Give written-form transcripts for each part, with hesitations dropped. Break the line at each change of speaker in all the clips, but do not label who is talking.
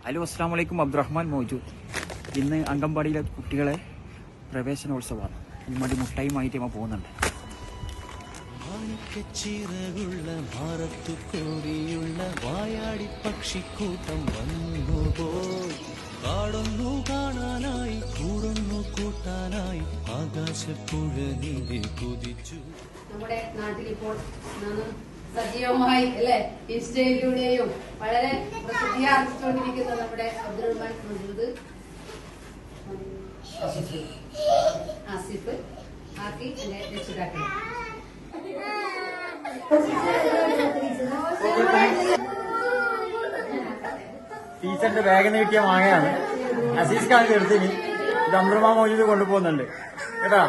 Hello, അസ്സാം വലൈക്കും. അബ്ദുറഹ്മാൻ മൗജൂദ്. ഇന്ന് അംഗൻവാടിയിലെ കുട്ടികളെ പ്രവേശനോത്സവമാണ്. മടി മുട്ടായിമായിട്ട് നമ്മൾ പോകുന്നുണ്ട്.
ചിറകുള്ള ഭാരത്തുകോടിയുള്ള വായാടി പക്ഷിക്കൂട്ടം വന്നുപോയി. കാടൊന്നു കാണാനായി കൂടൊന്നു കൂട്ടാനായി ആകാശപ്പുഴ നീതി കുതിച്ചു.
നമ്മുടെ നാട്ടിലിപ്പോൾ സജീവമായി അല്ലെ ഇൻസ്റ്റയിലൂടെയും വളരെ പ്രസിദ്ധി ആർജിച്ചുകൊണ്ടിരിക്കുന്ന നമ്മുടെ അബ്ദുറഹ്മാൻ മൗജൂദ്, ആസിഫ്, ആക്കി എന്റെ രക്ഷിതാക്കൾ.
ടീച്ചറിന്റെ ബാഗിൽ കിട്ടിയ മാങ്ങയാണ്. അസീസ് ഖാൻ എടുത്തിന്. ഇത് അബ്ദുറഹ്മാൻ മൗജൂദ് കൊണ്ടുപോകുന്നുണ്ട് കേട്ടാ.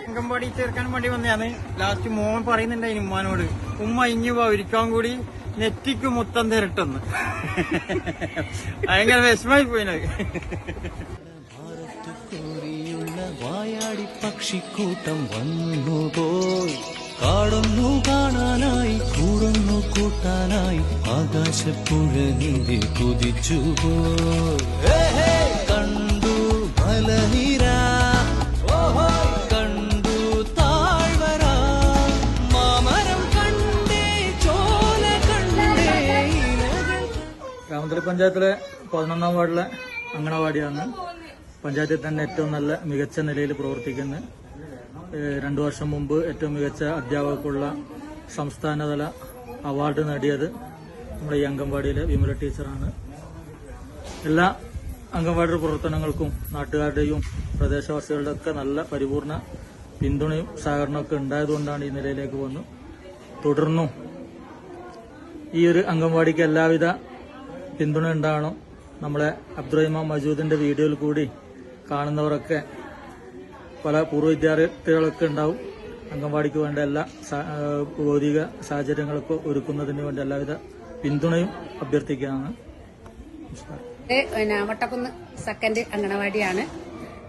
അംഗൻവാടി ചേർക്കാൻ വേണ്ടി വന്നതാണ്. ലാസ്റ്റ് മോൻ പറയുന്നുണ്ടായി ഉമ്മാനോട്, ഉമ്മ ഇഞ്ഞു ഒരിക്കാൻ കൂടി നെറ്റിക്ക് മുത്തം തരട്ടെന്ന്. ഭയങ്കര വിഷമായി പോയിനത്.
ഭാരത്തുകോടിയുള്ള വായാടി പക്ഷിക്കൂട്ടം വന്നുപോയി. കാടൊന്നു കാണാനായി കൂടൊന്നു കൂട്ടാനായി ആകാശപ്പുഴ നീതി കുതിച്ചു പോയി. കണ്ടു മലനിര, കണ്ടു താഴ്വര, മാമരം കണ്ടേ ചോല കണ്ടേ.
രാമന്തളി പഞ്ചായത്തിലെ 11ാം വാർഡിലെ അങ്കണവാടിയാണ്. പഞ്ചായത്തിൽ തന്നെ ഏറ്റവും നല്ല മികച്ച നിലയിൽ പ്രവർത്തിക്കുന്നത്. 2 വർഷം മുമ്പ് ഏറ്റവും മികച്ച അധ്യാപകർക്കുള്ള സംസ്ഥാനതല അവാർഡ് നേടിയത് നമ്മുടെ ഈ അംഗൻവാടിയിലെ വിമല ടീച്ചറാണ്. എല്ലാ അംഗൻവാടി പ്രവർത്തനങ്ങൾക്കും നാട്ടുകാരുടെയും പ്രദേശവാസികളുടെ ഒക്കെ നല്ല പരിപൂർണ പിന്തുണയും സഹകരണമൊക്കെ ഉണ്ടായതുകൊണ്ടാണ് ഈ നിലയിലേക്ക് വന്നു. തുടർന്നും ഈ ഒരു അംഗൻവാടിക്ക് എല്ലാവിധ പിന്തുണ ഉണ്ടാവണം. നമ്മളെ അബ്ദുറഹ്മാൻ മൗജൂദിന്റെ വീഡിയോയിൽ കൂടി കാണുന്നവരൊക്കെ പല പൂർവ്വ വിദ്യാർത്ഥികളൊക്കെ ഉണ്ടാവും. അംഗൻവാടിക്ക് വേണ്ട എല്ലാ ഭൗതിക സാഹചര്യങ്ങളൊക്കെ ഒരുക്കുന്നതിന് വേണ്ടി എല്ലാവിധ പിന്തുണയും അഭ്യർത്ഥിക്കുകയാണ്.
വട്ടക്കുന്ന് സെക്കൻഡ് അങ്കണവാടിയാണ്.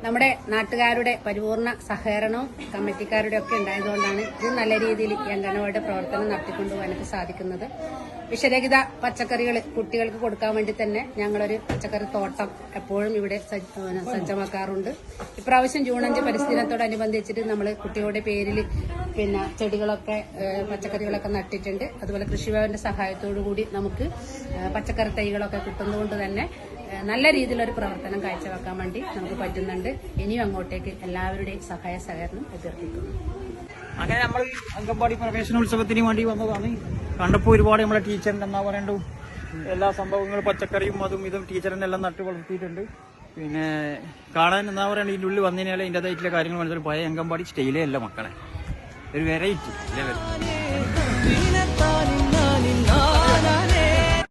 നമ്മുടെ നാട്ടുകാരുടെ പരിപൂർണ സഹകരണവും കമ്മിറ്റിക്കാരുടെ ഒക്കെ ഉണ്ടായതുകൊണ്ടാണ് ഇത് നല്ല രീതിയിൽ ഈ അങ്കണവാടിയുടെ പ്രവർത്തനം നടത്തിക്കൊണ്ടുപോകാനൊക്കെ സാധിക്കുന്നത്. വിഷരഹിത പച്ചക്കറികൾ കുട്ടികൾക്ക് കൊടുക്കാൻ വേണ്ടി തന്നെ ഞങ്ങളൊരു പച്ചക്കറി തോട്ടം എപ്പോഴും ഇവിടെ സജ്ജമാക്കാറുണ്ട്. ഇപ്രാവശ്യം ജൂൺ 5 പരിസ്ഥിതി ദിനത്തോടനുബന്ധിച്ചിട്ട് നമ്മൾ കുട്ടികളുടെ പേരിൽ ചെടികളൊക്കെ പച്ചക്കറികളൊക്കെ നട്ടിട്ടുണ്ട്. അതുപോലെ കൃഷിഭവന്റെ സഹായത്തോടു കൂടി നമുക്ക് പച്ചക്കറി തൈകളൊക്കെ കിട്ടുന്നതുകൊണ്ട് തന്നെ നല്ല രീതിയിലൊരു പ്രവർത്തനം കാഴ്ചവെക്കാൻ വേണ്ടി നമുക്ക് പറ്റുന്നുണ്ട്. ഇനിയും അങ്ങോട്ടേക്ക് എല്ലാവരുടെയും സഹായ സഹകരണം അഭ്യർത്ഥിക്കുന്നു.
അങ്ങനെ നമ്മൾ അംഗൻവാടി പ്രവേശനോത്സവത്തിന് വേണ്ടി വന്നതാണ്. കണ്ടപ്പോൾ ഒരുപാട് നമ്മളെ ടീച്ചറിന്റെ എന്താ പറയണ്ടു എല്ലാ സംഭവങ്ങളും പച്ചക്കറിയും അതും ഇതും ടീച്ചറിന്റെ എല്ലാം നട്ട് വളർത്തിയിട്ടുണ്ട്. പിന്നെ കാണാൻ എന്താ പറയണ്ട, ഇതിൻ്റെ ഉള്ളിൽ വന്നതിനാലും ഇതിൻ്റെതായിട്ടുള്ള കാര്യങ്ങൾ മനസ്സിലായി. പഴയ അംഗൻവാടി സ്റ്റൈലേ അല്ല മക്കളെ, ഒരു വെറൈറ്റി ലെവൽ.